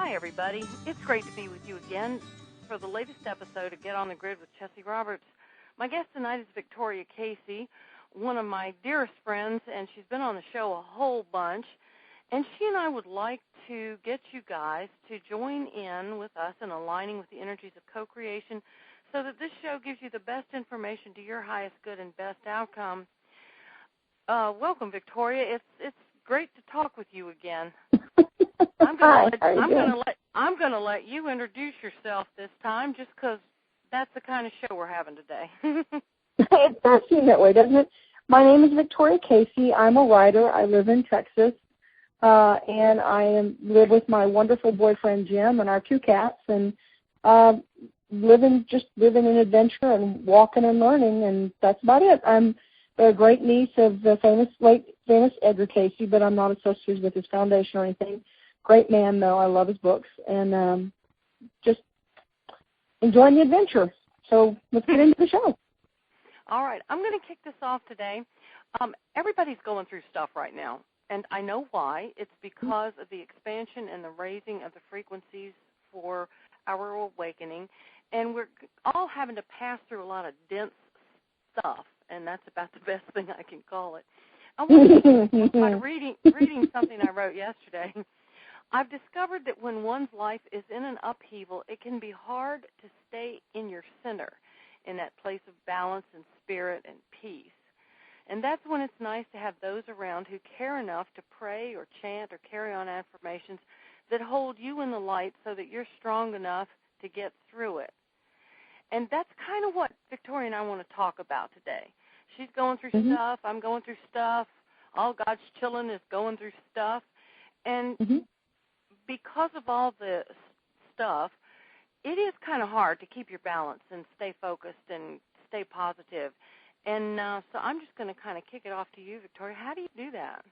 Hi, everybody. It's great to be with you again for the latest episode of Get on the Grid with Chessie Roberts. My guest tonight is Victoria Chessie, one of my dearest friends, and she's been on the show a whole bunch. And she and I would like to get you guys to join in with us in aligning with the energies of co-creation so that this show gives you the best information to your highest good and best outcome. Welcome, Victoria. It's great to talk with you again. I'm going to let you introduce yourself this time, just because that's the kind of show we're having today. It does seem that way, doesn't it? My name is Victoria Chessie. I'm a writer. I live in Texas, and I live with my wonderful boyfriend Jim and our two cats, and living an adventure and walking and learning, and that's about it. I'm a great niece of the famous Edgar Cayce, but I'm not associated with his foundation or anything. Great man, though. I love his books, and just enjoying the adventure. So let's get into the show. All right. I'm going to kick this off today. Everybody's going through stuff right now, and I know why. It's because of the expansion and the raising of the frequencies for our awakening, and we're all having to pass through a lot of dense stuff, and that's about the best thing I can call it. I want to by reading something I wrote yesterday. I've discovered that when one's life is in an upheaval, it can be hard to stay in your center, in that place of balance and spirit and peace. And that's when it's nice to have those around who care enough to pray or chant or carry on affirmations that hold you in the light so that you're strong enough to get through it. And that's kind of what Victoria and I want to talk about today. She's going through stuff. I'm going through stuff. All God's children is going through stuff. And because of all the stuff, it is kind of hard to keep your balance and stay focused and stay positive. And so I'm just going to kind of kick it off to you, Victoria. How do you do that?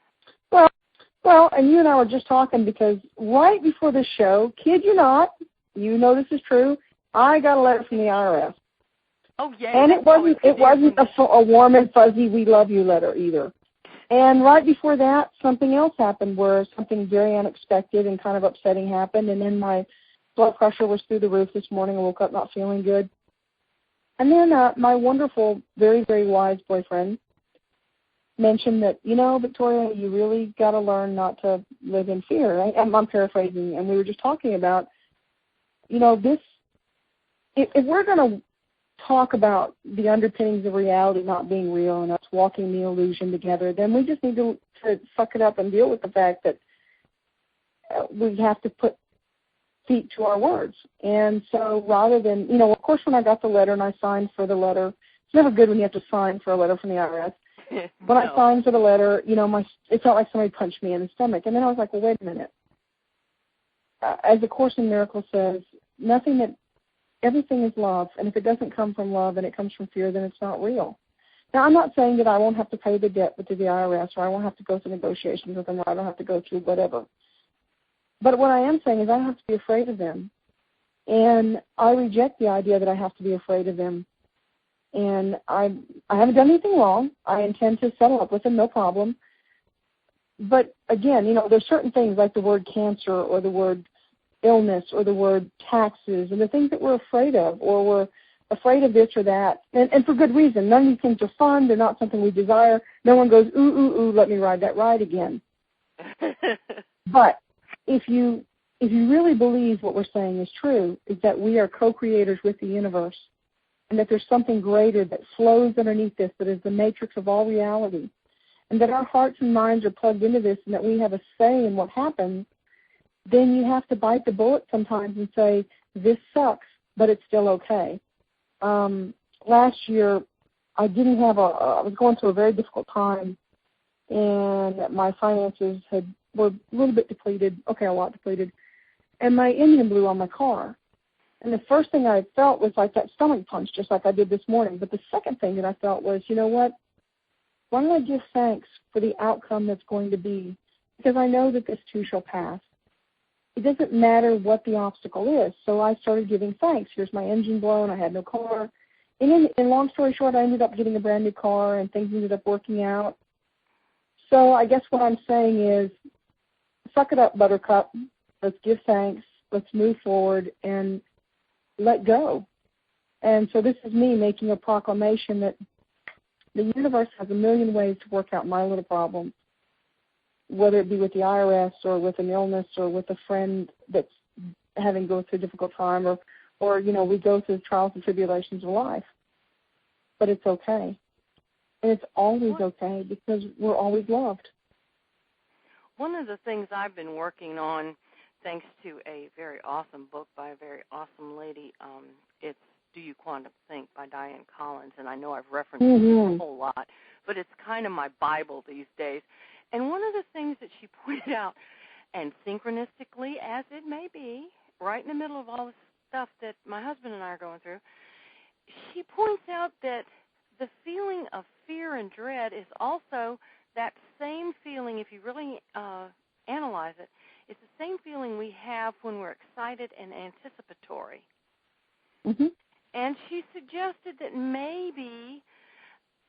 Well, and you and I were just talking because right before the show, kid you not, you know this is true, I got a letter from the IRS. Oh, yeah. And it wasn't a warm and fuzzy "we love you" letter either. And right before that, something else happened where something very unexpected and kind of upsetting happened, and then my blood pressure was through the roof this morning. I woke up not feeling good. And then my wonderful, very, very wise boyfriend mentioned that, Victoria, you really got to learn not to live in fear. I'm paraphrasing, and we were just talking about, this, if we're going to talk about the underpinnings of reality not being real and us walking the illusion together, then we just need to suck it up and deal with the fact that we have to put feet to our words. And so rather than, of course, when I got the letter and I signed for the letter, it's never good when you have to sign for a letter from the IRS. When I signed for the letter, it felt like somebody punched me in the stomach. And then I was like, well, wait a minute. As the Course in Miracles says, everything is love, and if it doesn't come from love and it comes from fear, then it's not real. Now, I'm not saying that I won't have to pay the debt to the IRS, or I won't have to go through negotiations with them, or I don't have to go through whatever. But what I am saying is I don't have to be afraid of them, and I reject the idea that I have to be afraid of them. And I haven't done anything wrong. I intend to settle up with them, no problem. But, again, there's certain things like the word cancer or the word illness or the word taxes and the things that we're afraid of, or we're afraid of this or that, and for good reason. None of these things are fun. They're not something we desire. No one goes, ooh, ooh, ooh, let me ride that ride again. But if you really believe what we're saying is true, is that we are co-creators with the universe, and that there's something greater that flows underneath this that is the matrix of all reality, and that our hearts and minds are plugged into this, and that we have a say in what happens, then you have to bite the bullet sometimes and say, this sucks, but it's still okay. Last year, I was going through a very difficult time, and my finances were a little bit depleted, a lot depleted, and my engine blew on my car. And the first thing I felt was like that stomach punch, just like I did this morning. But the second thing that I felt was, you know what, why don't I give thanks for the outcome that's going to be? Because I know that this too shall pass. It doesn't matter what the obstacle is. So I started giving thanks. Here's my engine blown. I had no car. And in long story short, I ended up getting a brand new car, and things ended up working out. So I guess what I'm saying is, suck it up, Buttercup. Let's give thanks. let's move forward and let go. And so this is me making a proclamation that the universe has a million ways to work out my little problems, whether it be with the IRS or with an illness or with a friend that's having go through a difficult time, or we go through the trials and tribulations of life. But it's okay. And it's always okay because we're always loved. One of the things I've been working on, thanks to a very awesome book by a very awesome lady, it's Do You Quantum Think by Diane Collins, and I know I've referenced it a whole lot, but it's kind of my Bible these days. And one of the things that she pointed out, and synchronistically as it may be, right in the middle of all the stuff that my husband and I are going through, she points out that the feeling of fear and dread is also that same feeling, if you really analyze it, it's the same feeling we have when we're excited and anticipatory. Mm-hmm. And she suggested that maybe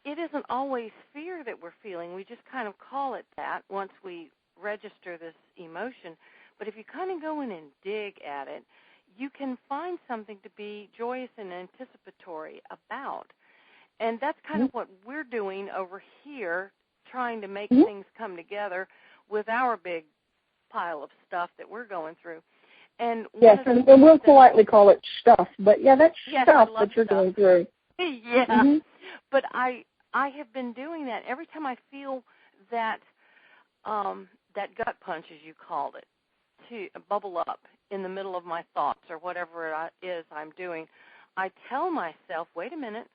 it isn't always fear that we're feeling. We just kind of call it that once we register this emotion. But if you kind of go in and dig at it, you can find something to be joyous and anticipatory about. And that's kind of what we're doing over here, trying to make things come together with our big pile of stuff that we're going through. And yes, and we'll politely call it stuff, but that's stuff that you're stuff. going through. Yeah, Mm-hmm. But I have been doing that every time I feel that that gut punch, as you called it, to bubble up in the middle of my thoughts or whatever it is I'm doing. I tell myself, wait a minute,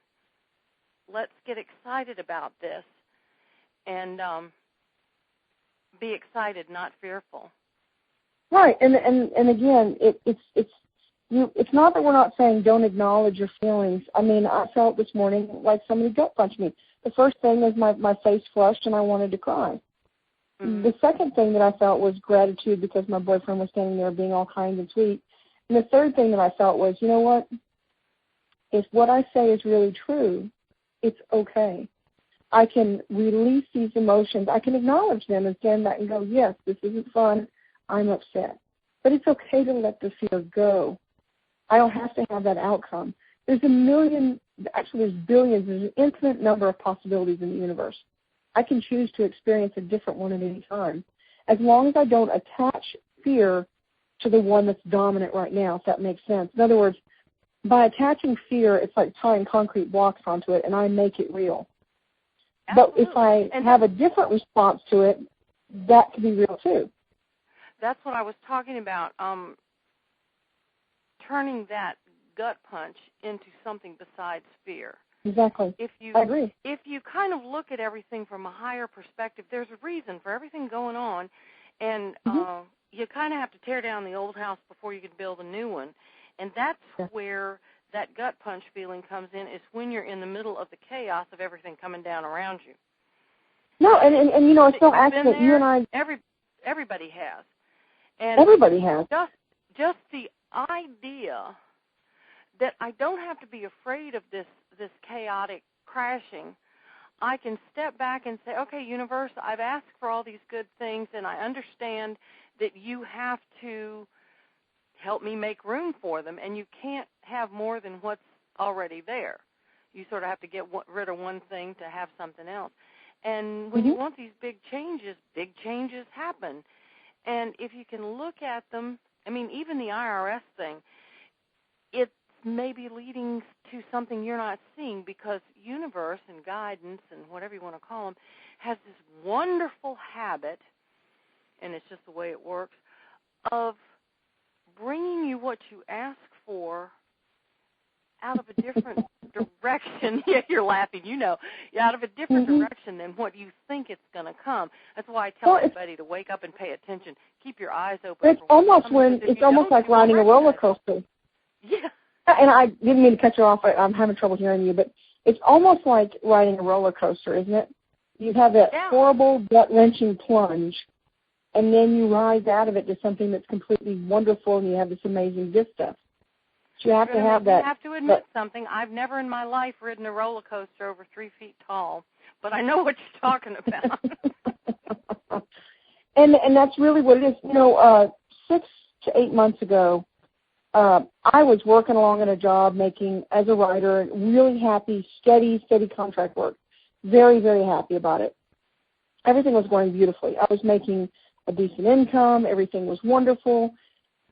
let's get excited about this, and be excited, not fearful. Right, and again, it's not that we're not saying don't acknowledge your feelings. I mean, I felt this morning like somebody gut punched me. The first thing was my face flushed and I wanted to cry. Mm-hmm. The second thing that I felt was gratitude because my boyfriend was standing there being all kind and sweet. And the third thing that I felt was, you know what? If what I say is really true, it's okay. I can release these emotions. I can acknowledge them and stand back and go, yes, this isn't fun. I'm upset. But it's okay to let the fear go. I don't have to have that outcome. There's a million, actually there's billions, there's an infinite number of possibilities in the universe. I can choose to experience a different one at any time. As long as I don't attach fear to the one that's dominant right now, if that makes sense. In other words, by attaching fear, it's like tying concrete blocks onto it, and I make it real. Absolutely. But if I have a different response to it, that can be real too. That's what I was talking about, turning that gut punch into something besides fear. Exactly. I agree. If you kind of look at everything from a higher perspective, there's a reason for everything going on, and you kind of have to tear down the old house before you can build a new one. And that's where that gut punch feeling comes in, is when you're in the middle of the chaos of everything coming down around you. No, and it's no accident. You and I... Everybody has. And everybody has. Just the idea that I don't have to be afraid of this chaotic crashing. I can step back and say, okay, universe, I've asked for all these good things, and I understand that you have to help me make room for them, and you can't have more than what's already there. You sort of have to get rid of one thing to have something else. And when you want these big changes happen. And if you can look at them, I mean, even the IRS thing, it's maybe leading to something you're not seeing, because universe and guidance and whatever you want to call them has this wonderful habit, and it's just the way it works, of bringing you what you ask for out of a different direction. Yeah, you're laughing, out of a different direction than what you think it's going to come. That's why I tell everybody to wake up and pay attention. Keep your eyes open. It's almost like riding a roller coaster. Yeah. And I didn't mean to cut you off. I'm having trouble hearing you, but it's almost like riding a roller coaster, isn't it? You have that horrible, gut-wrenching plunge, and then you rise out of it to something that's completely wonderful, and you have this amazing vista. You have to have that. I have to admit something. I've never in my life ridden a roller coaster over 3 feet tall, but I know what you're talking about. and that's really what it is. 6 to 8 months ago, I was working along in a job making, as a writer, really happy, steady contract work. Very, very happy about it. Everything was going beautifully. I was making a decent income. Everything was wonderful.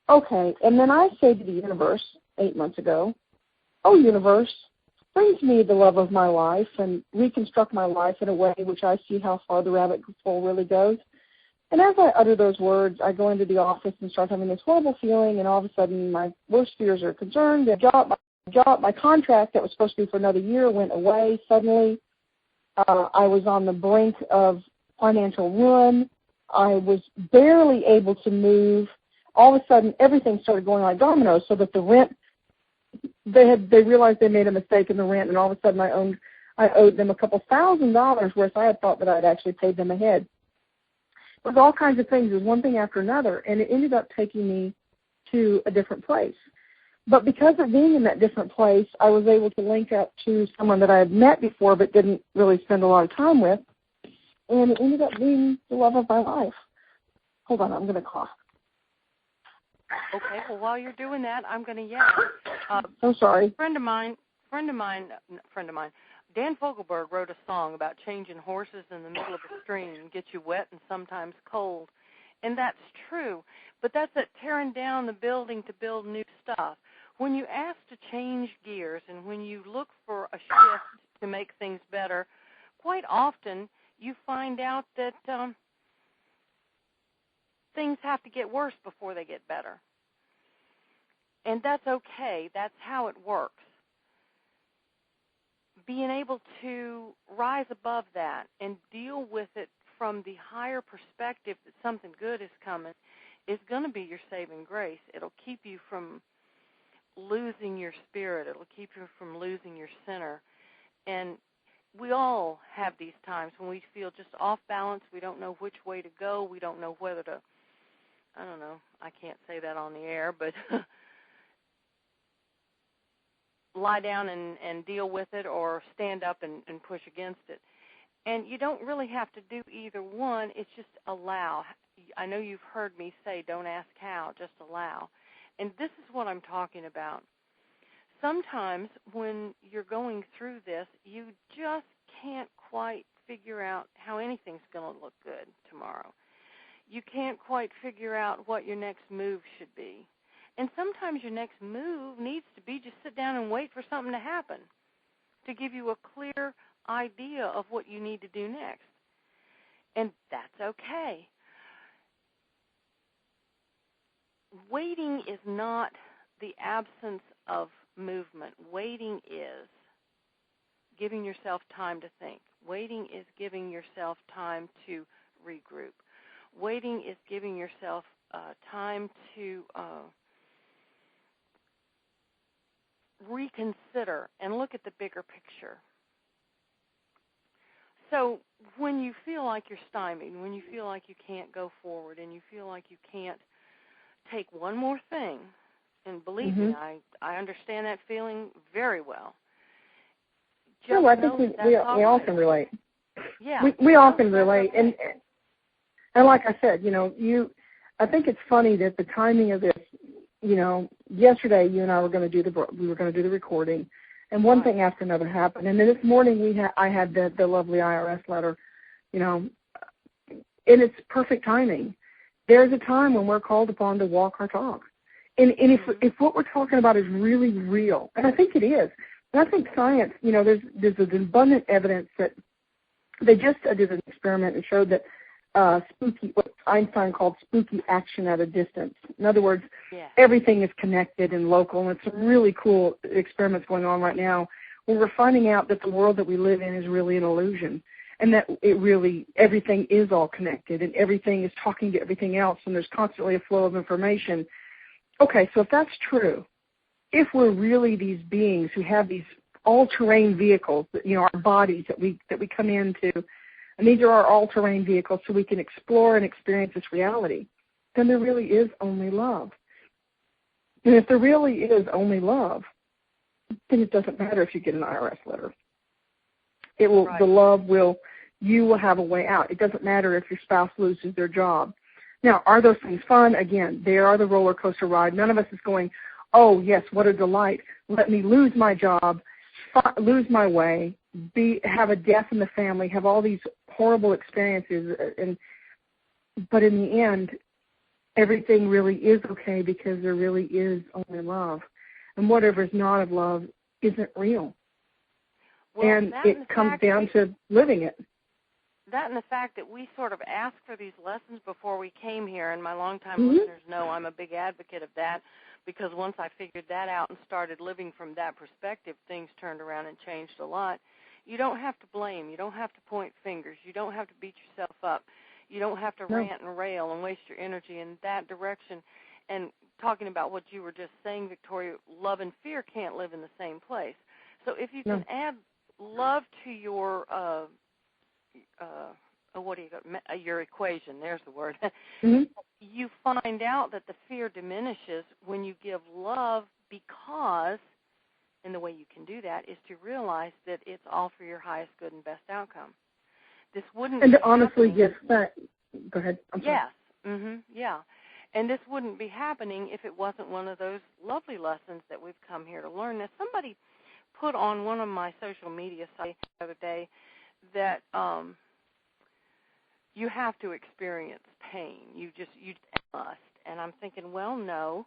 Okay, and then I say to the universe 8 months ago, oh, universe, bring to me the love of my life and reconstruct my life in a way which I see how far the rabbit hole really goes. And as I utter those words, I go into the office and start having this horrible feeling, and all of a sudden my worst fears are concerned. My contract that was supposed to be for another year went away suddenly. I was on the brink of financial ruin. I was barely able to move. All of a sudden, everything started going like dominoes, so that the rent, they realized they made a mistake in the rent, and all of a sudden I owed them a couple $1,000, whereas I had thought that I'd actually paid them ahead. It was all kinds of things. It was one thing after another, and it ended up taking me to a different place. But because of being in that different place, I was able to link up to someone that I had met before but didn't really spend a lot of time with, and it ended up being the love of my life. Hold on, I'm going to cough. Okay, well, while you're doing that, I'm going to yell. I'm sorry. Friend of mine, Dan Fogelberg wrote a song about changing horses in the middle of a stream, gets you wet and sometimes cold. And that's true, but that's that tearing down the building to build new stuff. When you ask to change gears and when you look for a shift to make things better, quite often you find out that things have to get worse before they get better. And that's okay. That's how it works. Being able to rise above that and deal with it from the higher perspective that something good is coming is going to be your saving grace. It'll keep you from losing your spirit. It'll keep you from losing your center. And we all have these times when we feel just off balance. We don't know which way to go. We don't know whether to, I don't know, I can't say that on the air, but lie down and deal with it or stand up and push against it. And you don't really have to do either one. It's just allow. I know you've heard me say don't ask how, just allow. And this is what I'm talking about. Sometimes when you're going through this, you just can't quite figure out how anything's going to look good tomorrow. You can't quite figure out what your next move should be. And sometimes your next move needs to be just sit down and wait for something to happen to give you a clear idea of what you need to do next. And that's okay. Waiting is not the absence of movement. Waiting is giving yourself time to think. Waiting is giving yourself time to regroup. Waiting is giving yourself time to reconsider and look at the bigger picture. So when you feel like you're stymied, when you feel like you can't go forward and you feel like you can't take one more thing, and believe me, I understand that feeling very well. I think we all can relate. Yeah. We all can relate. And like I said, I think it's funny that the timing of this, yesterday you and I were going to do the recording, and one thing after another happened. And then this morning I had the lovely IRS letter, and it's perfect timing. There's a time when we're called upon to walk our talk. And if what we're talking about is really real, and I think it is, and I think science, there's abundant evidence that they just did an experiment and showed that what Einstein called spooky action at a distance. In other words, everything is connected and local, and it's some really cool experiments going on right now where we're finding out that the world that we live in is really an illusion, and that everything is all connected, and everything is talking to everything else, and there's constantly a flow of information. Okay, so if that's true, if we're really these beings who have these all-terrain vehicles, our bodies that we come into, and these are our all-terrain vehicles so we can explore and experience this reality, then there really is only love. And if there really is only love, then it doesn't matter if you get an IRS letter. It will, the love will, you will have a way out. It doesn't matter if your spouse loses their job. Now, are those things fun? Again, they are the roller coaster ride. None of us is going, oh, yes, what a delight. Let me lose my job, lose my way, have a death in the family, have all these horrible experiences. But in the end, everything really is okay because there really is only love. And whatever is not of love isn't real. Well, and it comes down to living it. That and the fact that we sort of asked for these lessons before we came here, and my longtime listeners know I'm a big advocate of that, because once I figured that out and started living from that perspective, things turned around and changed a lot. You don't have to blame. You don't have to point fingers. You don't have to beat yourself up. You don't have to rant and rail and waste your energy in that direction. And talking about what you were just saying, Victoria, love and fear can't live in the same place. So if you can add love to your your equation, there's the word, you find out that the fear diminishes when you give love, because, and the way you can do that is to realize that it's all for your highest good and best outcome. This wouldn't and be to honestly happening. give that. Go ahead. I'm sorry. Yes. Yeah. And this wouldn't be happening if it wasn't one of those lovely lessons that we've come here to learn. Now, somebody put on one of my social media sites the other day that you have to experience pain. You must. And I'm thinking, well, no,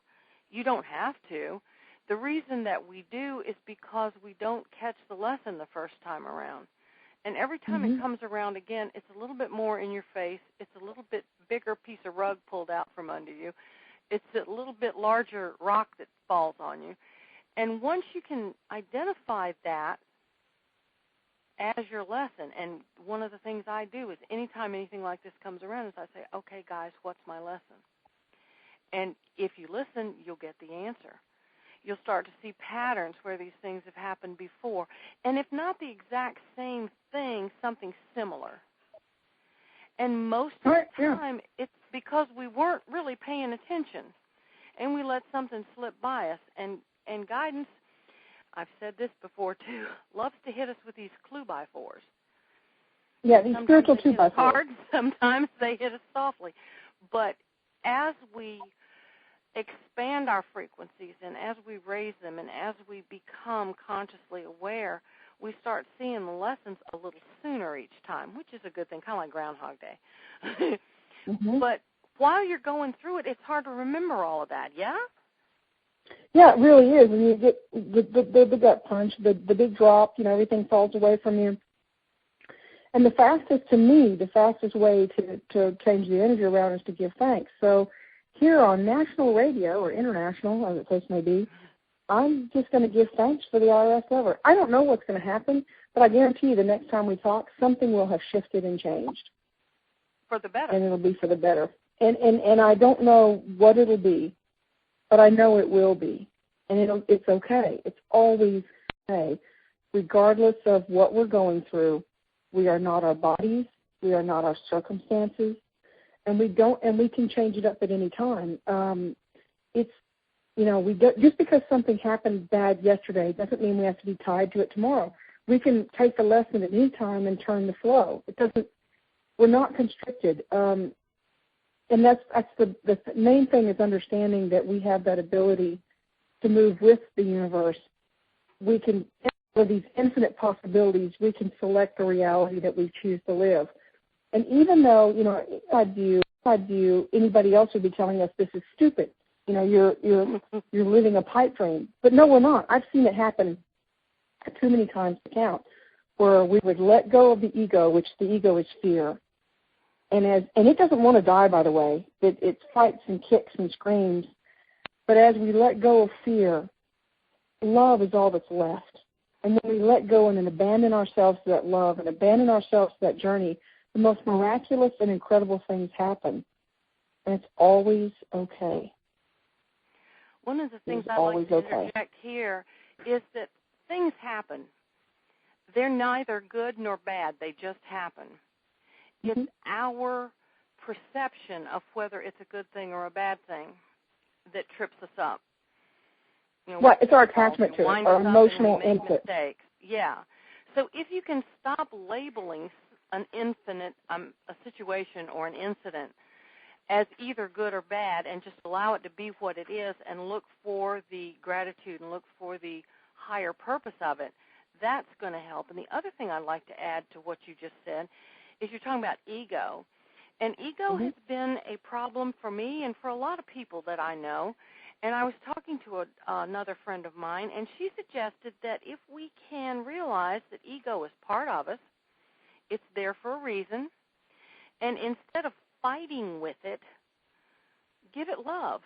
you don't have to. The reason that we do is because we don't catch the lesson the first time around. And every time it comes around again, it's a little bit more in your face. It's a little bit bigger piece of rug pulled out from under you. It's a little bit larger rock that falls on you. And once you can identify that as your lesson, and one of the things I do is anytime anything like this comes around is I say, okay, guys, what's my lesson? And if you listen, you'll get the answer. You'll start to see patterns where these things have happened before. And if not the exact same thing, something similar. And most of the time, it's because we weren't really paying attention, and we let something slip by us. And guidance, I've said this before too, loves to hit us with these clue-by-fours. Yeah, these spiritual two-by-fours. Hard, sometimes they hit us softly. But as we expand our frequencies, and as we raise them, and as we become consciously aware, we start seeing the lessons a little sooner each time, which is a good thing, kind of like Groundhog Day. But while you're going through it, it's hard to remember all of that, yeah? Yeah, it really is. And you get the gut punch, the big drop, everything falls away from you. And the fastest way to change the energy around is to give thanks. So here on national radio, or international, as the case may be, I'm just going to give thanks for the IRS lever. I don't know what's going to happen, but I guarantee you the next time we talk, something will have shifted and changed. For the better. And it'll be for the better. And I don't know what it'll be, but I know it will be. And it's okay. It's always okay. Regardless of what we're going through, we are not our bodies. We are not our circumstances. And we can change it up at any time. Just because something happened bad yesterday doesn't mean we have to be tied to it tomorrow. We can take the lesson at any time and turn the flow. We're not constricted. And that's the main thing, is understanding that we have that ability to move with the universe. We can, for these infinite possibilities, we can select the reality that we choose to live. And even though, inside view, anybody else would be telling us this is stupid. You're living a pipe dream. But no, we're not. I've seen it happen too many times to count, where we would let go of the ego, which the ego is fear. And it doesn't want to die, by the way. It fights and kicks and screams. But as we let go of fear, love is all that's left. And when we let go and then abandon ourselves to that love and abandon ourselves to that journey, the most miraculous and incredible things happen. And it's always okay. One of the things I'd like to interject here is that things happen. They're neither good nor bad. They just happen. It's our perception of whether it's a good thing or a bad thing that trips us up. It's our attachment to it, our emotional input. Mistakes. Yeah. So if you can stop labeling an a situation or an incident as either good or bad, and just allow it to be what it is and look for the gratitude and look for the higher purpose of it, that's going to help. And the other thing I'd like to add to what you just said is you're talking about ego. And ego has been a problem for me and for a lot of people that I know. And I was talking to another friend of mine, and she suggested that if we can realize that ego is part of us, it's there for a reason, and instead of fighting with it, give it love.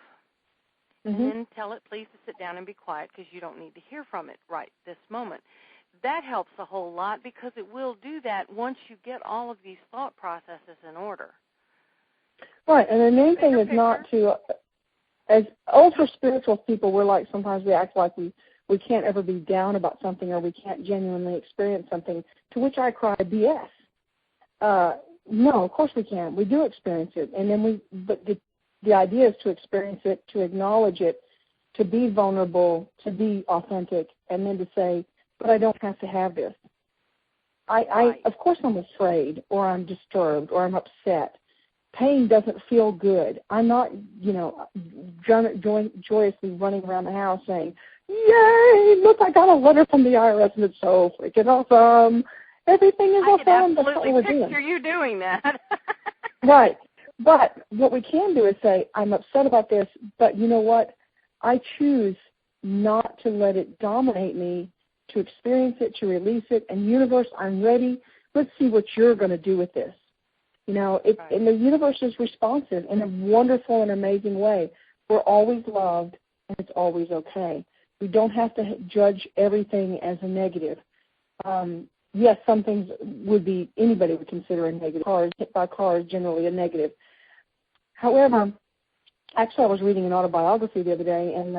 And then tell it, please, to sit down and be quiet because you don't need to hear from it right this moment. That helps a whole lot because it will do that once you get all of these thought processes in order. Right, and the main thing is not to, as ultra spiritual people, we're like, sometimes we act like we can't ever be down about something or we can't genuinely experience something, to which I cry BS. No, of course we can. We do experience it, and then but the idea is to experience it, to acknowledge it, to be vulnerable, to be authentic, and then to say, but I don't have to have this. Of course I'm afraid, or I'm disturbed, or I'm upset. Pain doesn't feel good. I'm not, joyously running around the house saying, yay, look, I got a letter from the IRS and it's so freaking awesome. Everything is awesome. I can absolutely picture you doing that. Right. But what we can do is say, I'm upset about this, but you know what? I choose not to let it dominate me, to experience it, to release it. And universe, I'm ready. Let's see what you're going to do with this. And the universe is responsive in a wonderful and amazing way. We're always loved, and it's always okay. We don't have to judge everything as a negative. Yes, some things anybody would consider a negative. Hit by cars, generally a negative. However, actually I was reading an autobiography the other day, and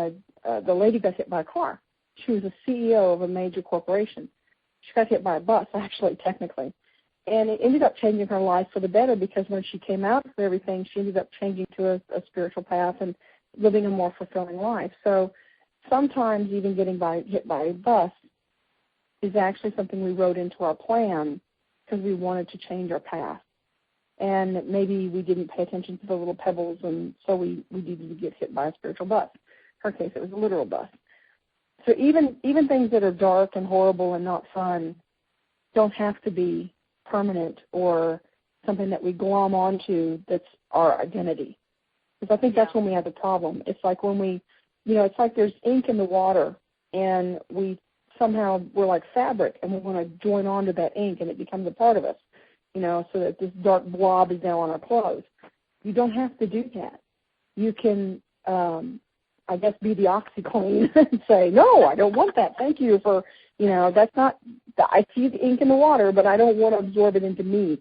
the lady got hit by a car. She was a CEO of a major corporation. She got hit by a bus, actually, technically. And it ended up changing her life for the better because when she came out of everything, she ended up changing to a spiritual path and living a more fulfilling life. So sometimes even getting hit by a bus is actually something we wrote into our plan because we wanted to change our path. And maybe we didn't pay attention to the little pebbles, and so we needed to get hit by a spiritual bus. In her case, it was a literal bus. So even things that are dark and horrible and not fun don't have to be permanent or something that we glom onto that's our identity. Because I think that's when we have the problem. It's like when it's like there's ink in the water, and we're like fabric, and we want to join onto that ink, and it becomes a part of us, so that this dark blob is now on our clothes. You don't have to do that. You can, I guess, be the OxyClean and say, no, I don't want that. Thank you for, that's not, I see the ink in the water, but I don't want to absorb it into me.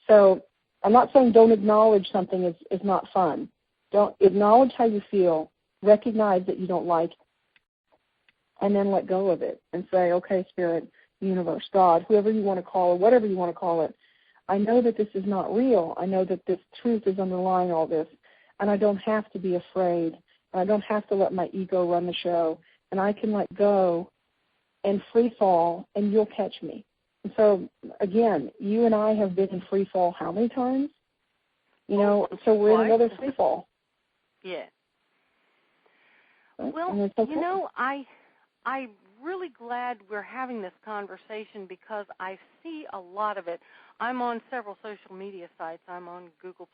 So I'm not saying don't acknowledge something is not fun. Don't acknowledge how you feel, recognize that you don't like it, and then let go of it and say, okay, Spirit, Universe, God, whoever you want to call it, whatever you want to call it, I know that this is not real. I know that this truth is underlying all this, and I don't have to be afraid. I don't have to let my ego run the show, and I can let go and free fall, and you'll catch me. And so, again, you and I have been in free fall how many times? So we're in another free fall. Yeah. Right? Well, I'm really glad we're having this conversation because I see a lot of it. I'm on several social media sites. I'm on Google+,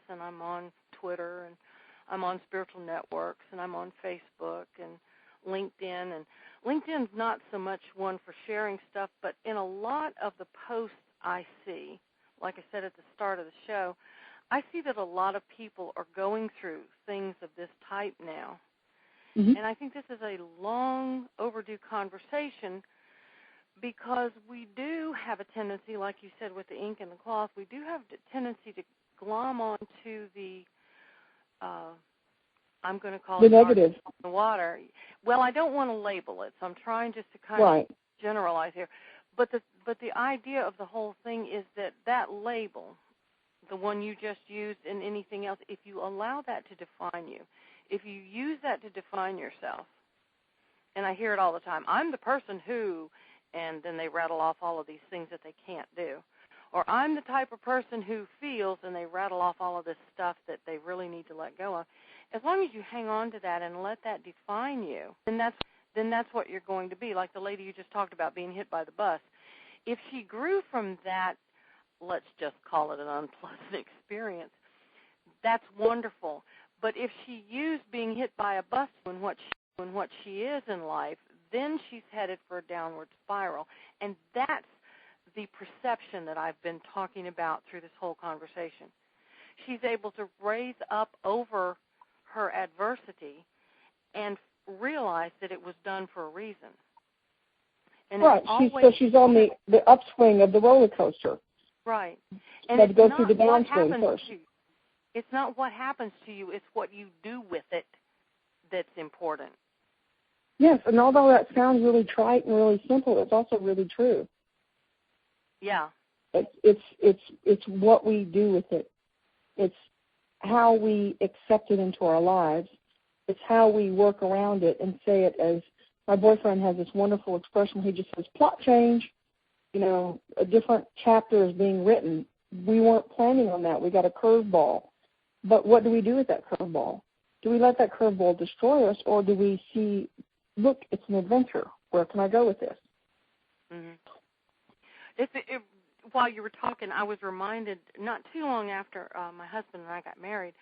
and I'm on Twitter, and I'm on spiritual networks, and I'm on Facebook and LinkedIn. And LinkedIn's not so much one for sharing stuff, but in a lot of the posts I see, like I said at the start of the show, I see that a lot of people are going through things of this type now. Mm-hmm. And I think this is a long overdue conversation because we do have a tendency, like you said, with the ink and the cloth, we do have a tendency to glom onto the I'm going to call the it negative. The water. Well, I don't want to label it, so I'm trying just to kind of generalize here. But the idea of the whole thing is that label, the one you just used and anything else, if you allow that to define you, if you use that to define yourself, and I hear it all the time, I'm the person who, and then they rattle off all of these things that they can't do. or I'm the type of person who feels, and they rattle off all of this stuff that they really need to let go of. As long as you hang on to that and let that define you, then that's what you're going to be. Like the lady you just talked about being hit by the bus. If she grew from that, let's just call it an unpleasant experience, that's wonderful. But if she used being hit by a bus in what she is in life, then she's headed for a downward spiral. And that's the perception that I've been talking about through this whole conversation. She's able to raise up over her adversity and realize that it was done for a reason. And right. She's on the upswing of the roller coaster. Right. And it's go through the downswing first. It's not what happens to you, it's what you do with it that's important. Yes, and although that sounds really trite and really simple, it's also really true. Yeah. It's what we do with it. It's how we accept it into our lives. It's how we work around it and say it as, my boyfriend has this wonderful expression. He just says, plot change. A different chapter is being written. We weren't planning on that. We got a curveball. But what do we do with that curveball? Do we let that curveball destroy us, or do we see, look, it's an adventure. Where can I go with this? Mm-hmm. While you were talking, I was reminded, not too long after my husband and I got married,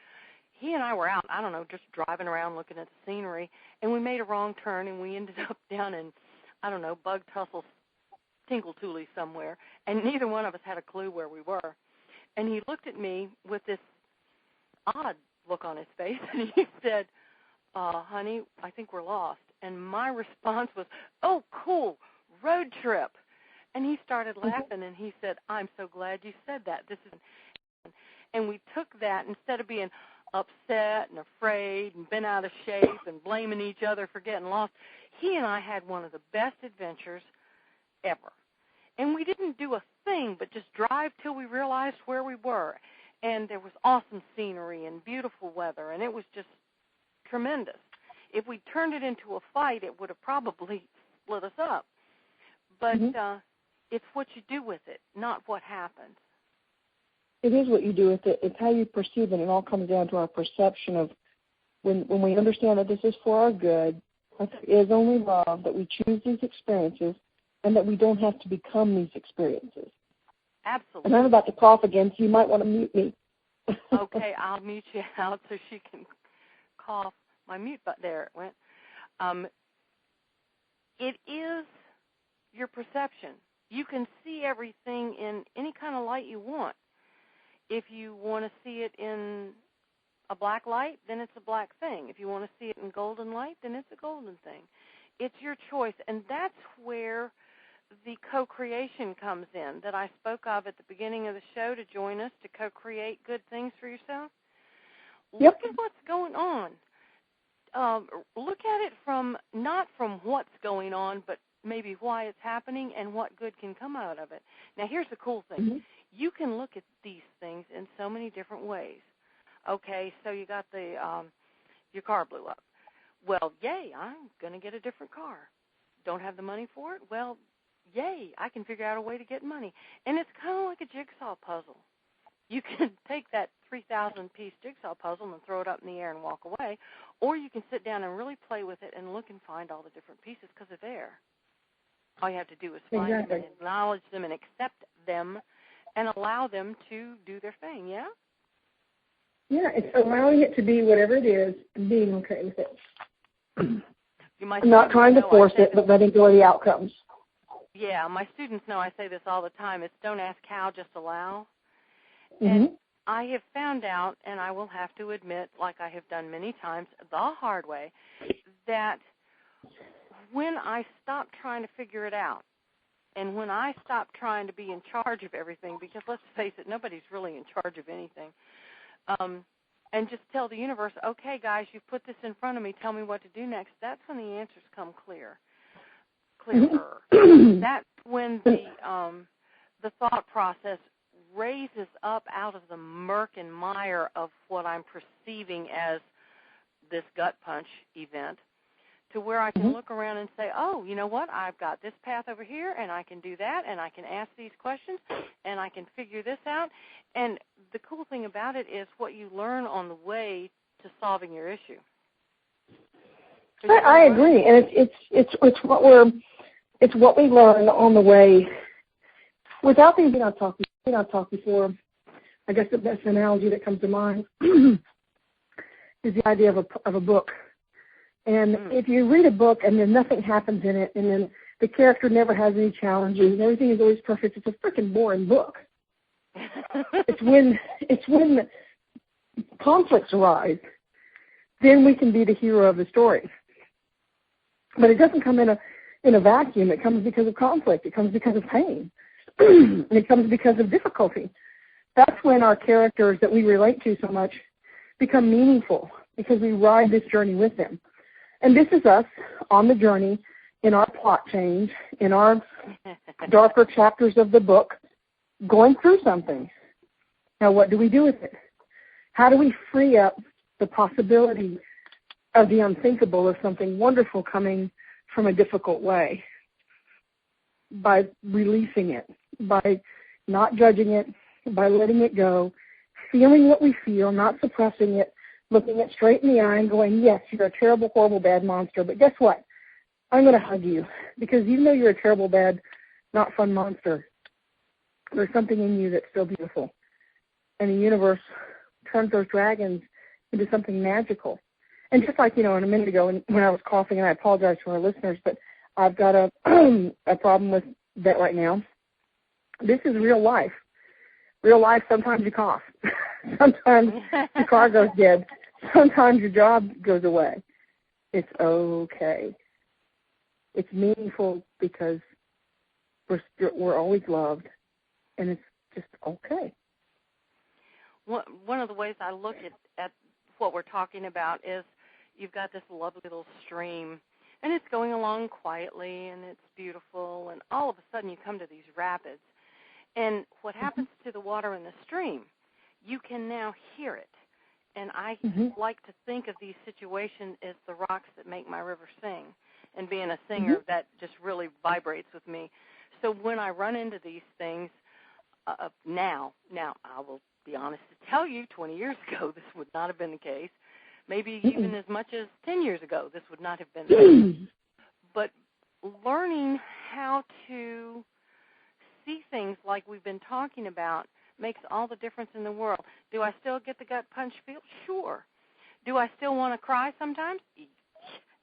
he and I were out, I don't know, just driving around looking at the scenery, and we made a wrong turn, and we ended up down in, I don't know, Bug Tussle, Tinkle-Toolie somewhere, and neither one of us had a clue where we were. And he looked at me with this odd look on his face, and he said, honey, I think we're lost. And my response was, oh, cool, road trip. And he started laughing, and he said, I'm so glad you said that. And we took that, instead of being upset and afraid and bent out of shape and blaming each other for getting lost, he and I had one of the best adventures ever. And we didn't do a thing but just drive till we realized where we were. And there was awesome scenery and beautiful weather, and it was just tremendous. If we turned it into a fight, it would have probably split us up. But it's what you do with it, not what happens. It is what you do with it. It's how you perceive it. It all comes down to our perception of when we understand that this is for our good, that there is only love, that we choose these experiences, and that we don't have to become these experiences. Absolutely. And I'm about to cough again, so you might want to mute me. Okay, I'll mute you out so she can cough. My mute button, there it went. It is your perception. You can see everything in any kind of light you want. If you want to see it in a black light, then it's a black thing. If you want to see it in golden light, then it's a golden thing. It's your choice, and that's where the co-creation comes in that I spoke of at the beginning of the show, to join us to co-create good things for yourself. Look at what's going on. Look at it not from what's going on, but maybe why it's happening and what good can come out of it. Now, here's the cool thing. You can look at these things in so many different ways. Okay, so you got your car blew up. Well, yay, I'm going to get a different car. Don't have the money for it? Well, yay, I can figure out a way to get money. And it's kind of like a jigsaw puzzle. You can take that 3,000-piece jigsaw puzzle and throw it up in the air and walk away, or you can sit down and really play with it and look and find all the different pieces because they're there. All you have to do is find them and acknowledge them and accept them and allow them to do their thing, yeah? Yeah, it's allowing it to be whatever it is and being okay with it. Not trying to force it, but letting go of the outcomes. Yeah, my students know I say this all the time. It's don't ask how, just allow. And I have found out, and I will have to admit, like I have done many times the hard way, that when I stop trying to figure it out, and when I stop trying to be in charge of everything, because let's face it, nobody's really in charge of anything, and just tell the universe, okay, guys, you've put this in front of me, tell me what to do next, that's when the answers come clearer. That's when the thought process raises up out of the murk and mire of what I'm perceiving as this gut punch event to where I can look around and say, oh, you know what, I've got this path over here, and I can do that, and I can ask these questions, and I can figure this out. And the cool thing about it is what you learn on the way to solving your issue. I agree, and it's what we learn on the way. Without these, we not talk before. I guess the best analogy that comes to mind is the idea of a book. And if you read a book and then nothing happens in it, and then the character never has any challenges and everything is always perfect, it's a freaking boring book. It's when conflicts arise, then we can be the hero of the story. But it doesn't come in a vacuum. It comes because of conflict. It comes because of pain. And it comes because of difficulty. That's when our characters that we relate to so much become meaningful, because we ride this journey with them. And this is us on the journey in our plot change, in our darker chapters of the book, going through something. Now, what do we do with it? How do we free up the possibility of the unthinkable, of something wonderful coming from a difficult way? By releasing it, by not judging it, by letting it go, feeling what we feel, not suppressing it, looking it straight in the eye and going, yes, you're a terrible, horrible, bad monster, but guess what? I'm going to hug you, because even though you're a terrible, bad, not fun monster, there's something in you that's still beautiful. And the universe turns those dragons into something magical. And just like, in a minute ago when I was coughing, and I apologize to our listeners, but I've got a problem with that right now. This is real life. Real life, sometimes you cough. Sometimes your car goes dead. Sometimes your job goes away. It's okay. It's meaningful because we're always loved, and it's just okay. One of the ways I look at what we're talking about is you've got this lovely little stream, and it's going along quietly, and it's beautiful, and all of a sudden you come to these rapids. And what happens to the water in the stream, you can now hear it. And I like to think of these situations as the rocks that make my river sing. And being a singer, that just really vibrates with me. So when I run into these things, now I will be honest to tell you, 20 years ago, this would not have been the case. Maybe even as much as 10 years ago, this would not have been the case. But learning how to see things like we've been talking about makes all the difference in the world. Do I still get the gut punch feel? Sure. Do I still want to cry sometimes?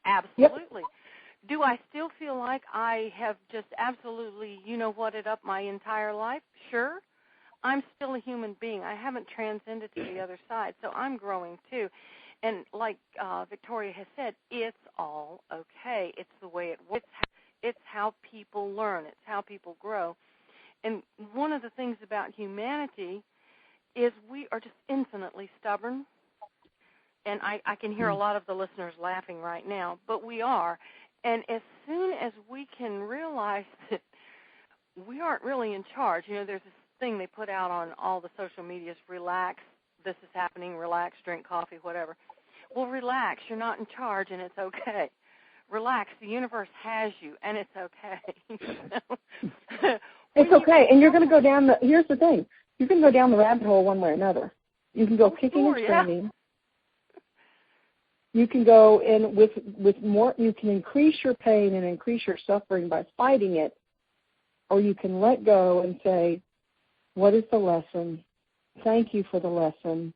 Absolutely. Yep. Do I still feel like I have just absolutely, whatted up my entire life? Sure. I'm still a human being. I haven't transcended to the other side, so I'm growing too. And like Victoria has said, it's all okay. It's the way it works. It's how people learn. It's how people grow. And one of the things about humanity is we are just infinitely stubborn. And I can hear a lot of the listeners laughing right now, but we are. And as soon as we can realize that we aren't really in charge, there's this thing they put out on all the social medias, relax, this is happening, relax, drink coffee, whatever. Well, relax, you're not in charge, and it's okay. Relax, the universe has you, and it's okay. It's okay, and you're going to go down here's the thing, you can go down the rabbit hole one way or another. You can go kicking and screaming. You can go in with more, you can increase your pain and increase your suffering by fighting it, or you can let go and say, what is the lesson? Thank you for the lesson.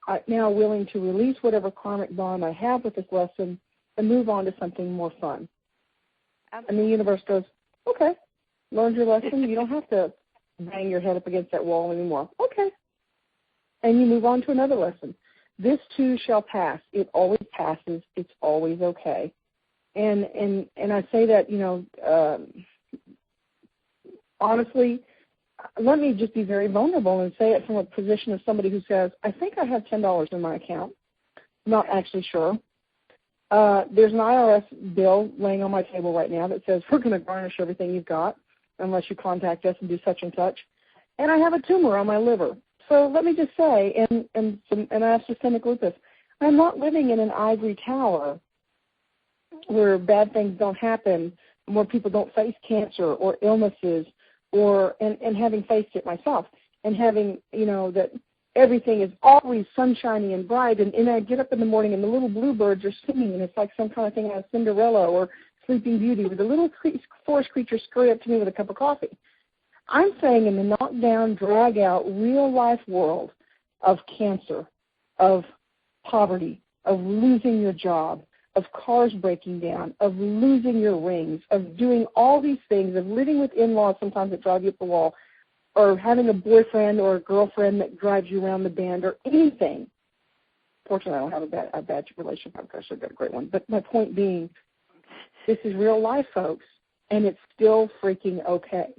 I'm now willing to release whatever karmic bond I have with this lesson and move on to something more fun. Absolutely. And the universe goes, okay, learned your lesson. You don't have to bang your head up against that wall anymore. Okay. And you move on to another lesson. This too shall pass. It always passes. It's always okay. And I say that, honestly, let me just be very vulnerable and say it from a position of somebody who says, I think I have $10 in my account. I'm not actually sure. There's an IRS bill laying on my table right now that says we're going to garnish everything you've got unless you contact us and do such and such. And I have a tumor on my liver. So let me just say, and I have systemic lupus, I'm not living in an ivory tower where bad things don't happen, where people don't face cancer or illnesses, and having faced it myself, and having, that everything is always sunshiny and bright, and I get up in the morning and the little bluebirds are singing, and it's like some kind of thing out of Cinderella or Sleeping Beauty, where the little forest creatures scurry up to me with a cup of coffee. I'm saying in the knockdown, drag-out, real-life world of cancer, of poverty, of losing your job, of cars breaking down, of losing your rings, of doing all these things, of living with in-laws sometimes that drive you up the wall, or having a boyfriend or a girlfriend that drives you around the bend, or anything. Fortunately, I don't have a bad relationship. I've actually got a great one. But my point being, this is real life, folks, and it's still freaking okay.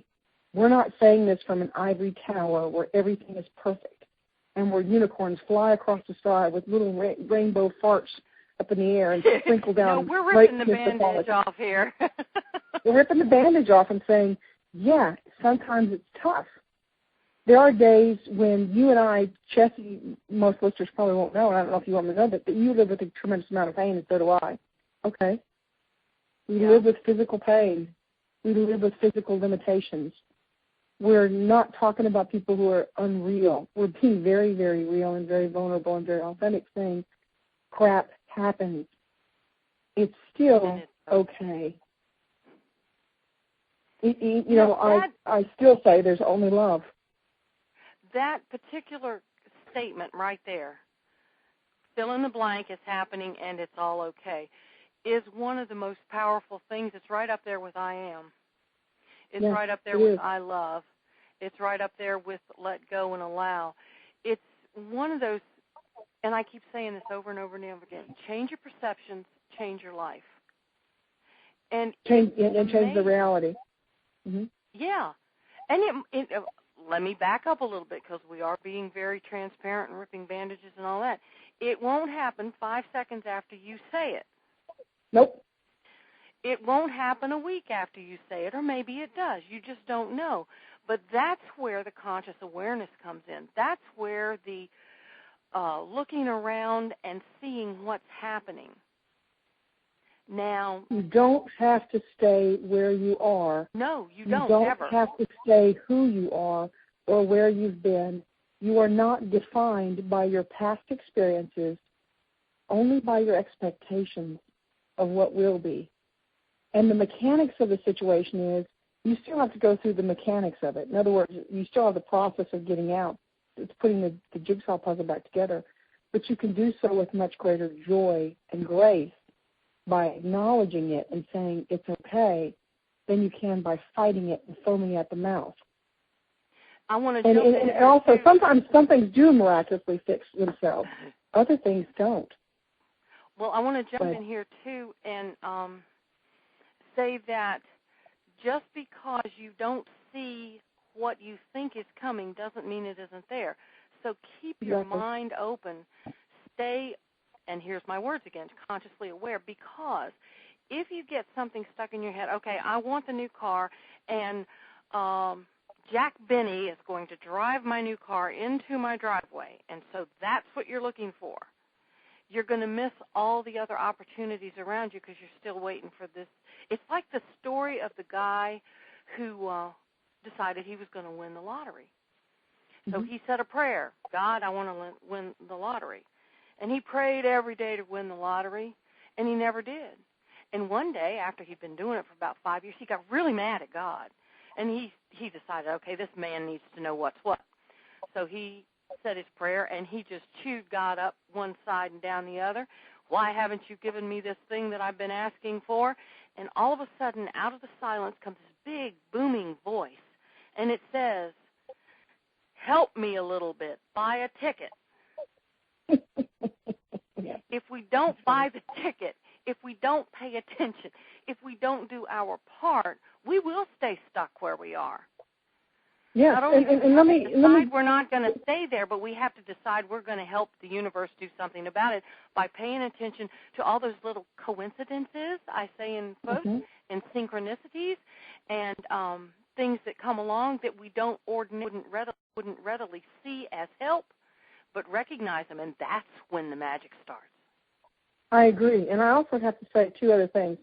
We're not saying this from an ivory tower where everything is perfect and where unicorns fly across the sky with little rainbow farts up in the air and sprinkle down. No, we're ripping the bandage off here. We're ripping the bandage off and saying, yeah, sometimes it's tough. There are days when you and I, Chessie, most listeners probably won't know, and I don't know if you want me to know, but you live with a tremendous amount of pain, and so do I. Okay. We live with physical pain. We live with physical limitations. We're not talking about people who are unreal. We're being very, very real and very vulnerable and very authentic, saying crap happens. It's still okay. I still say there's only love. That particular statement right there, fill in the blank, is happening and it's all okay, is one of the most powerful things. It's right up there with I am. It's right up there with I love. It's right up there with let go and allow. It's one of those, and I keep saying this over and over and over again, change your perceptions, change your life. And change the reality. Mm-hmm. Yeah. And let me back up a little bit because we are being very transparent and ripping bandages and all that. It won't happen 5 seconds after you say it. Nope. It won't happen a week after you say it, or maybe it does. You just don't know. But that's where the conscious awareness comes in. That's where the looking around and seeing what's happening. Now, you don't have to stay where you are. No, you don't ever. Have to stay who you are or where you've been. You are not defined by your past experiences, only by your expectations of what will be. And the mechanics of the situation is you still have to go through the mechanics of it. In other words, you still have the process of getting out. It's putting the jigsaw puzzle back together. But you can do so with much greater joy and grace by acknowledging it and saying it's okay than you can by fighting it and foaming at the mouth. I want to jump in. And also, sometimes some things do miraculously fix themselves. Other things don't. Well, I want to jump in here, too, and say that just because you don't see what you think is coming doesn't mean it isn't there. So keep your mind open. Stay, and here's my words again, consciously aware, because if you get something stuck in your head, okay, I want the new car, and Jack Benny is going to drive my new car into my driveway, and so that's what you're looking for. You're going to miss all the other opportunities around you because you're still waiting for this. It's like the story of the guy who decided he was going to win the lottery. So he said a prayer, God, I want to win the lottery. And he prayed every day to win the lottery, and he never did. And one day, after he'd been doing it for about 5 years, he got really mad at God. And he decided, okay, this man needs to know what's what. So he said his prayer, and he just chewed God up one side and down the other. Why haven't you given me this thing that I've been asking for? And all of a sudden, out of the silence comes this big, booming voice, and it says, help me a little bit, buy a ticket. If we don't buy the ticket, if we don't pay attention, if we don't do our part, we will stay stuck where we are. Yes, Not only and let me we're not going to stay there, but we have to decide we're going to help the universe do something about it by paying attention to all those little coincidences, I say in quotes, and synchronicities, and things that come along that we wouldn't readily see as help, but recognize them, and that's when the magic starts. I agree. And I also have to say two other things.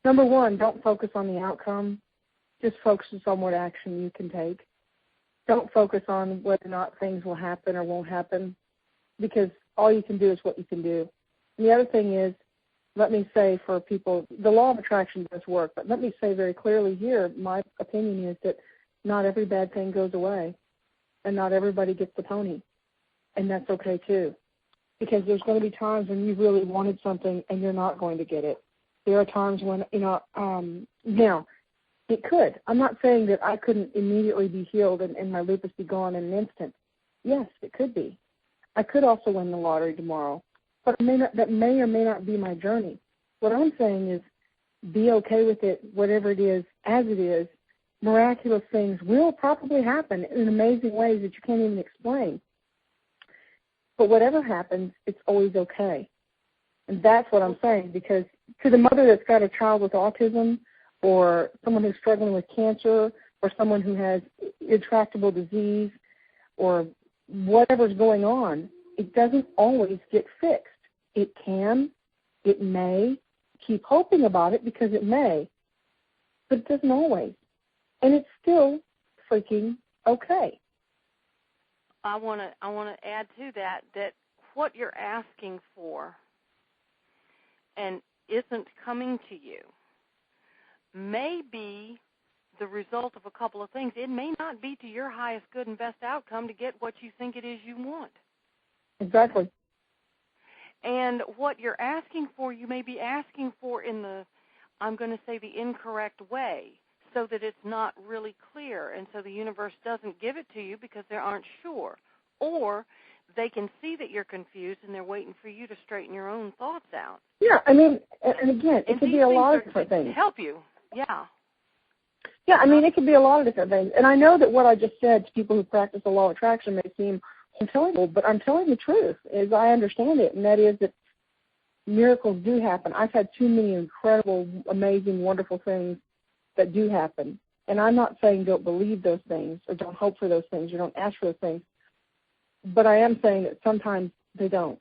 Number one, don't focus on the outcome. Just focus on what action you can take. Don't focus on whether or not things will happen or won't happen, because all you can do is what you can do. And the other thing is, let me say for people, the law of attraction does work, but let me say very clearly here, my opinion is that not every bad thing goes away, and not everybody gets the pony, and that's okay too, because there's going to be times when you really wanted something and you're not going to get it. There are times when, now, it could. I'm not saying that I couldn't immediately be healed and my lupus be gone in an instant. Yes, it could be. I could also win the lottery tomorrow, but that may or may not be my journey. What I'm saying is be okay with it, whatever it is, as it is. Miraculous things will probably happen in amazing ways that you can't even explain. But whatever happens, it's always okay. And that's what I'm saying, because to the mother that's got a child with autism, or someone who's struggling with cancer, or someone who has intractable disease, or whatever's going on, it doesn't always get fixed. It can, it may, keep hoping about it because it may, but it doesn't always. And it's still freaking okay. I want to add to that what you're asking for and isn't coming to you may be the result of a couple of things. It may not be to your highest good and best outcome to get what you think it is you want. Exactly. And what you're asking for, you may be asking for in the, I'm going to say, the incorrect way, so that it's not really clear, and so the universe doesn't give it to you because they aren't sure. Or they can see that you're confused and they're waiting for you to straighten your own thoughts out. Yeah, I mean, and again, it could be a lot of different things. To help you, yeah. Yeah, I mean, it could be a lot of different things. And I know that what I just said to people who practice the law of attraction may seem unintelligible, but I'm telling the truth as I understand it, and that is that miracles do happen. I've had too many incredible, amazing, wonderful things that do happen. And I'm not saying don't believe those things or don't hope for those things or don't ask for those things, but I am saying that sometimes they don't.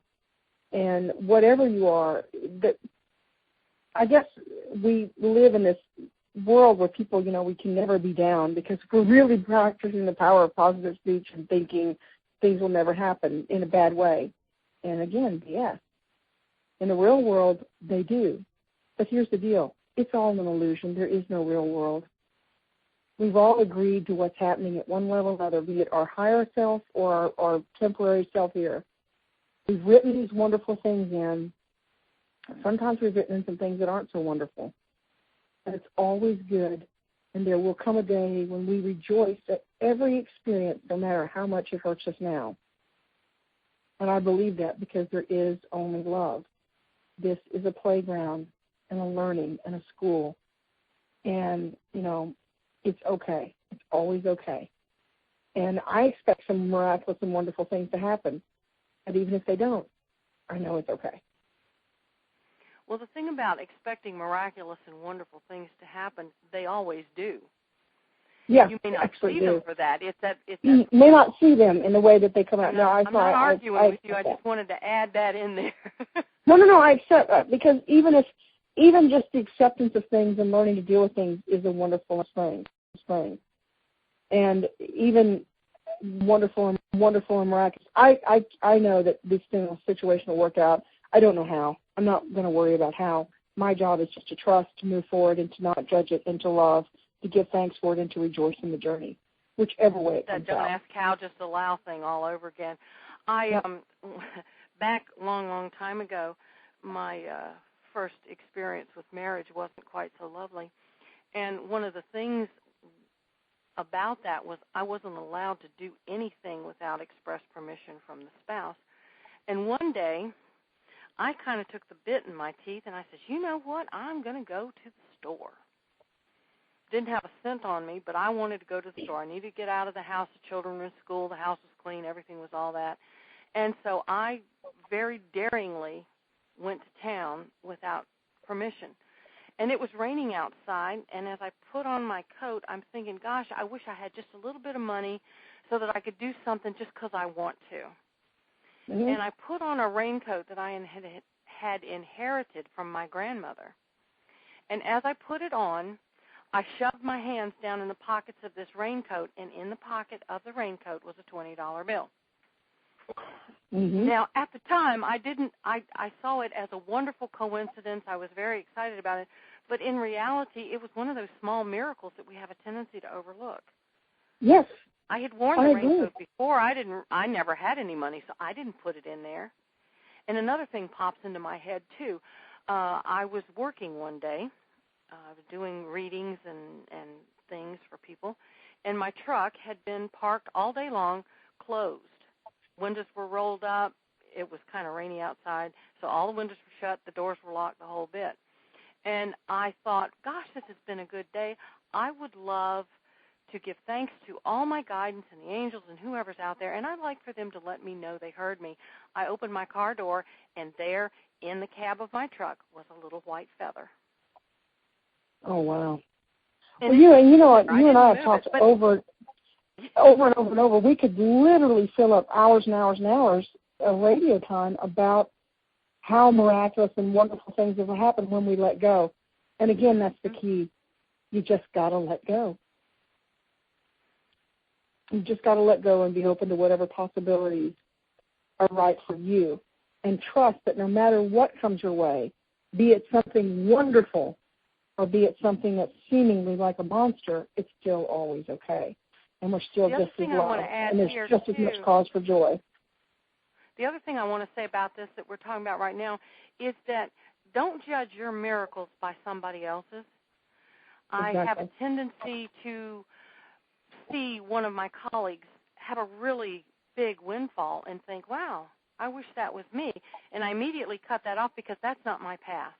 And whatever you are, that I guess we live in this world where people, we can never be down because we're really practicing the power of positive speech and thinking things will never happen in a bad way. And again, yes. In the real world, they do. But here's the deal. It's all an illusion. There is no real world. We've all agreed to what's happening at one level or another, be it our higher self or our temporary self here. We've written these wonderful things in. Sometimes we've written in some things that aren't so wonderful. And it's always good. And there will come a day when we rejoice at every experience, no matter how much it hurts us now. And I believe that because there is only love. This is a playground and a learning and a school. And, it's okay. It's always okay. And I expect some miraculous and wonderful things to happen. And even if they don't, I know it's okay. Well, the thing about expecting miraculous and wonderful things to happen, they always do. Yeah, you may not see them for that. You may not see them in the way that they come out. I'm not arguing with you. I just wanted to add that in there. No, I accept that because even just the acceptance of things and learning to deal with things is a wonderful thing. And even wonderful and miraculous. I know that this situation will work out. I don't know how. I'm not going to worry about how. My job is just to trust, to move forward, and to not judge it, and to love, to give thanks for it, and to rejoice in the journey, whichever way it comes out. Don't ask how, just allow thing all over again. Back long time ago, my first experience with marriage wasn't quite so lovely. And one of the things about that was I wasn't allowed to do anything without express permission from the spouse. And one day, I kind of took the bit in my teeth, and I said, you know what, I'm going to go to the store. Didn't have a cent on me, but I wanted to go to the store. I needed to get out of the house. The children were in school. The house was clean. Everything was all that. And so I very daringly went to town without permission. And it was raining outside, and as I put on my coat, I'm thinking, gosh, I wish I had just a little bit of money so that I could do something just because I want to. Mm-hmm. And I put on a raincoat that I had inherited from my grandmother. And as I put it on, I shoved my hands down in the pockets of this raincoat, and in the pocket of the raincoat was a $20 bill. Mm-hmm. Now, at the time, I saw it as a wonderful coincidence. I was very excited about it. But in reality, it was one of those small miracles that we have a tendency to overlook. Yes. I had worn the raincoat before. I never had any money, so I didn't put it in there. And another thing pops into my head, too. I was working one day. I was doing readings and things for people, and my truck had been parked all day long, closed. Windows were rolled up. It was kind of rainy outside, so all the windows were shut, the doors were locked, the whole bit. And I thought, gosh, this has been a good day. I would love to give thanks to all my guidance and the angels and whoever's out there, and I'd like for them to let me know they heard me. I opened my car door, and there in the cab of my truck was a little white feather. Oh, wow. And well, you know what? You and I have talked over and over. We could literally fill up hours and hours and hours of radio time about how miraculous and wonderful things have happened when we let go. And again, that's the key. You just got to let go. You just got to let go and be open to whatever possibilities are right for you. And trust that no matter what comes your way, be it something wonderful or be it something that's seemingly like a monster, it's still always okay. And we're still just as loved. And there's just as much cause for joy. The other thing I want to say about this that we're talking about right now is that don't judge your miracles by somebody else's. Exactly. I have a tendency to see one of my colleagues have a really big windfall and think, wow, I wish that was me. And I immediately cut that off because that's not my path.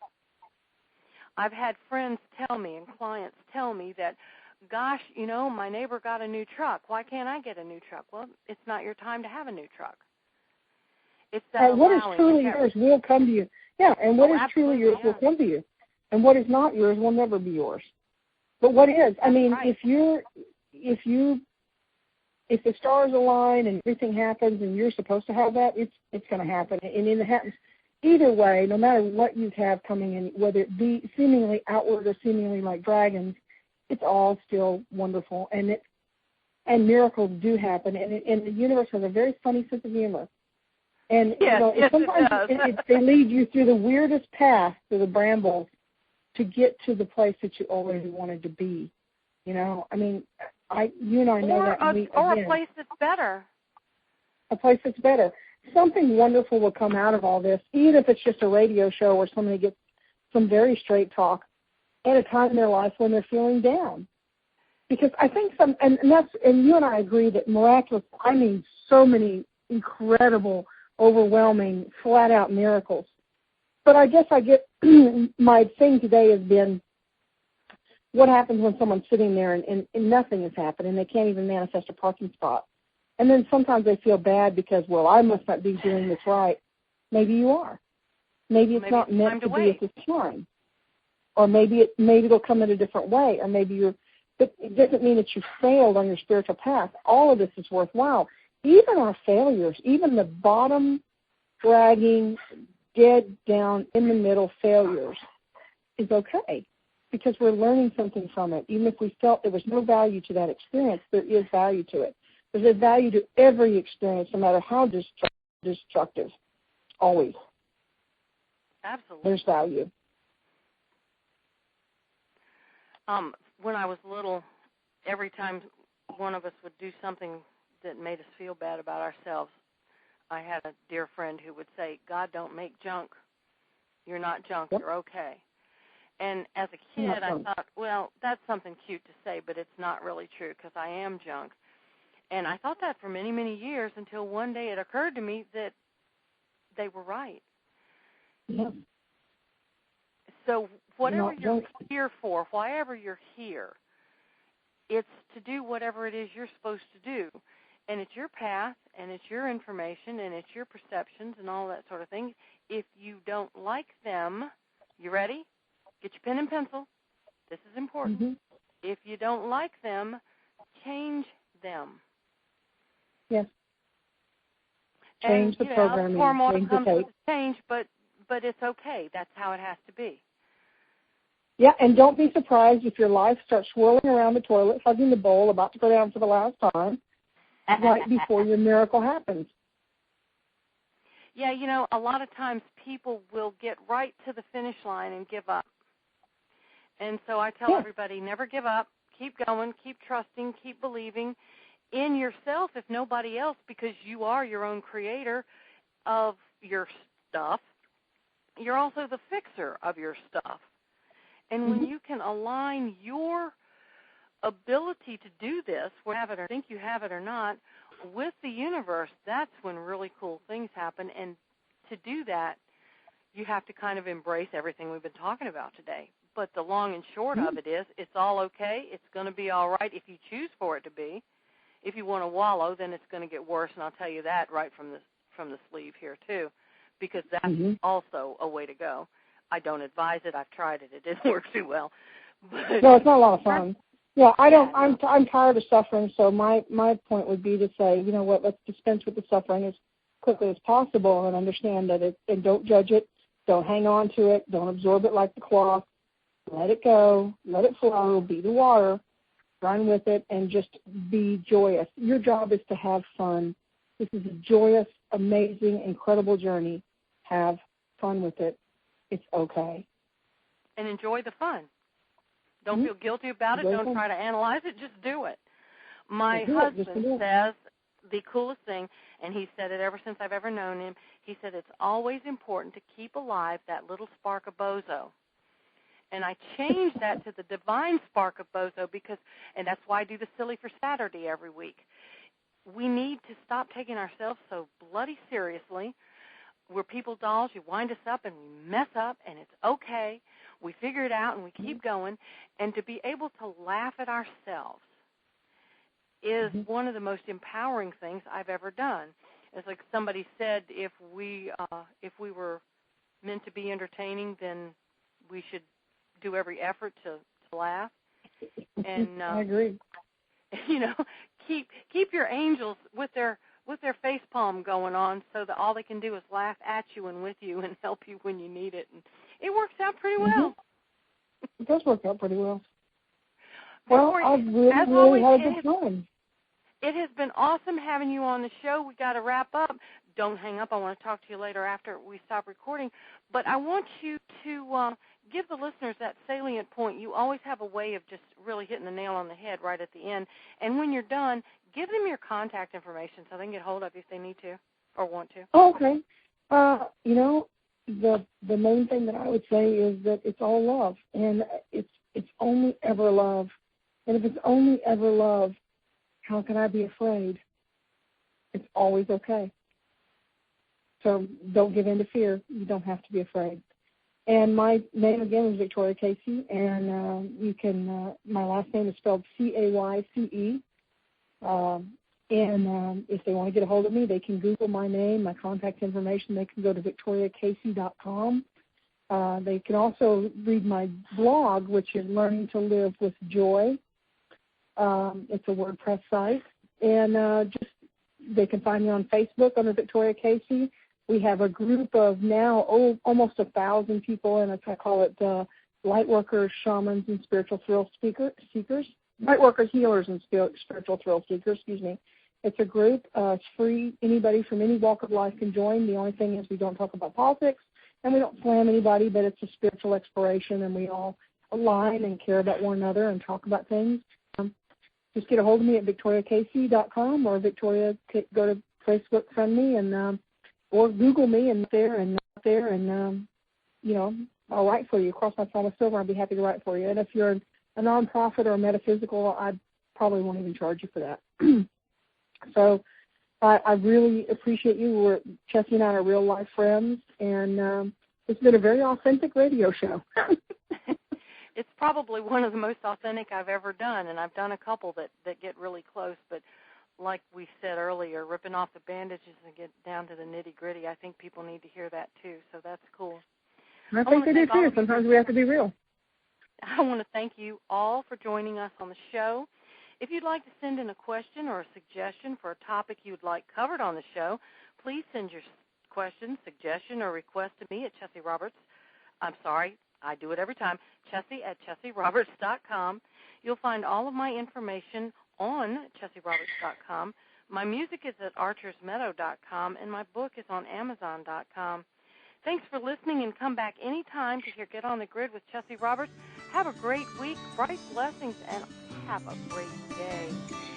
I've had friends tell me and clients tell me that, gosh, my neighbor got a new truck. Why can't I get a new truck? Well, it's not your time to have a new truck. It's that and what is truly yours will come to you. Yeah, and what is truly yours will come to you. And what is not yours will never be yours. But what is, I mean, right. if the stars align and everything happens and you're supposed to have that, it's going to happen. And it happens. Either way, no matter what you have coming in, whether it be seemingly outward or seemingly like dragons, it's all still wonderful. And miracles do happen. And the universe has a very funny sense of humor. And sometimes they lead you through the weirdest path, through the brambles, to get to the place that you always wanted to be. I mean, you and I know that. Or a place that's better. A place that's better. Something wonderful will come out of all this, even if it's just a radio show where somebody gets some very straight talk at a time in their life when they're feeling down. Because I think and you and I agree that miraculous, I mean so many incredible, overwhelming, flat-out miracles. But I guess my thing today has been what happens when someone's sitting there and nothing has happened and they can't even manifest a parking spot. And then sometimes they feel bad because, well, I must not be doing this right. Maybe you are. Maybe it's not meant to be at this time. Or maybe it'll come in a different way. Or but it doesn't mean that you failed on your spiritual path. All of this is worthwhile. Even our failures, even the bottom dragging, dead down in the middle failures is okay because we're learning something from it. Even if we felt there was no value to that experience, there is value to it. There's a value to every experience, no matter how destructive, always. Absolutely. There's value. When I was little, every time one of us would do something that made us feel bad about ourselves, I had a dear friend who would say, God don't make junk. You're not junk. Yep. You're okay. And as a kid, I thought, well, that's something cute to say, but it's not really true because I am junk. And I thought that for many, many years until one day it occurred to me that they were right. Yeah. So whatever you're here for, wherever you're here, it's to do whatever it is you're supposed to do. And it's your path, and it's your information, and it's your perceptions and all that sort of thing. If you don't like them, you ready? Get your pen and pencil. This is important. Mm-hmm. If you don't like them, change them. Yes. Change the programming. Hormone comes with change, but but it's okay. That's how it has to be. Yeah, and don't be surprised if your life starts swirling around the toilet, hugging the bowl, about to go down for the last time, right before your miracle happens. Yeah, a lot of times people will get right to the finish line and give up. And so I tell everybody, never give up. Keep going. Keep trusting. Keep believing in yourself, if nobody else, because you are your own creator of your stuff. You're also the fixer of your stuff. And when you can align your ability to do this, whether you think you have it or not, with the universe, that's when really cool things happen. And to do that, you have to kind of embrace everything we've been talking about today. But the long and short of it is, it's all okay. It's going to be all right if you choose for it to be. If you want to wallow, then it's going to get worse, and I'll tell you that right from the sleeve here too, because that's also a way to go. I don't advise it. I've tried it. It didn't work too well. But no, it's not a lot of fun. Yeah, I don't. I'm tired of suffering. So my point would be to say, you know what? Let's dispense with the suffering as quickly as possible, and understand that and don't judge it. Don't hang on to it. Don't absorb it like the cloth. Let it go. Let it flow. Be the water. Run with it, and just be joyous. Your job is to have fun. This is a joyous, amazing, incredible journey. Have fun with it. It's okay. And enjoy the fun. Don't feel guilty about it. Don't try to analyze it. Just do it. My husband says the coolest thing, and he said it ever since I've ever known him, he said it's always important to keep alive that little spark of bozo. And I changed that to the divine spark of bozo and that's why I do the Silly for Saturday every week. We need to stop taking ourselves so bloody seriously. We're people dolls. You wind us up and we mess up, and it's okay. We figure it out and we keep going. And to be able to laugh at ourselves is one of the most empowering things I've ever done. It's like somebody said, if we were meant to be entertaining, then we should do every effort to laugh. And I agree. Keep your angels with their face palm going on, so that all they can do is laugh at you and with you and help you when you need it. And it works out pretty well. It does work out pretty well. Well, I've really had a good time. It has been awesome having you on the show. We got to wrap up. Don't hang up. I want to talk to you later after we stop recording. But I want you to give the listeners that salient point. You always have a way of just really hitting the nail on the head right at the end. And when you're done, give them your contact information so they can get hold of you if they need to or want to. Oh, okay. The main thing that I would say is that it's all love, and it's only ever love. And if it's only ever love, how can I be afraid? It's always okay. So don't give in to fear. You don't have to be afraid. And my name again is Victoria Chessie, and you can. My last name is spelled Cayce. And if they want to get a hold of me, they can Google my name, my contact information. They can go to victoriacasey.com. They can also read my blog, which is Learning to Live with Joy. It's a WordPress site. And they can find me on Facebook under Victoria Chessie. We have a group of now almost 1,000 people, and I call it Lightworkers, Shamans, and Spiritual Thrill Seekers. Lightworkers, Healers, and Spiritual Thrill Seekers, excuse me. It's a group. It's free. Anybody from any walk of life can join. The only thing is we don't talk about politics, and we don't slam anybody, but it's a spiritual exploration, and we all align and care about one another and talk about things. Just get a hold of me at victoriacasey.com or Victoria, go to Facebook, friend me, and or Google me and I'll write for you. Cross my promise silver, I'll be happy to write for you. And if you're a nonprofit or a metaphysical, I probably won't even charge you for that. So I really appreciate you. Chessie and I are real life friends, and it's been a very authentic radio show. It's probably one of the most authentic I've ever done, and I've done a couple that get really close, but like we said earlier, ripping off the bandages and get down to the nitty-gritty, I think people need to hear that too, so that's cool. I think they do too. Sometimes we have to be real. I want to thank you all for joining us on the show. If you'd like to send in a question or a suggestion for a topic you'd like covered on the show, please send your question, suggestion, or request to me at Chessie Roberts. I'm sorry, I do it every time. Chessie at ChessieRoberts.com. You'll find all of my information on ChessieRoberts.com. My music is at ArchersMeadow.com, and my book is on Amazon.com. Thanks for listening, and come back anytime to hear Get on the Grid with Chessie Roberts. Have a great week, bright blessings, and have a great day.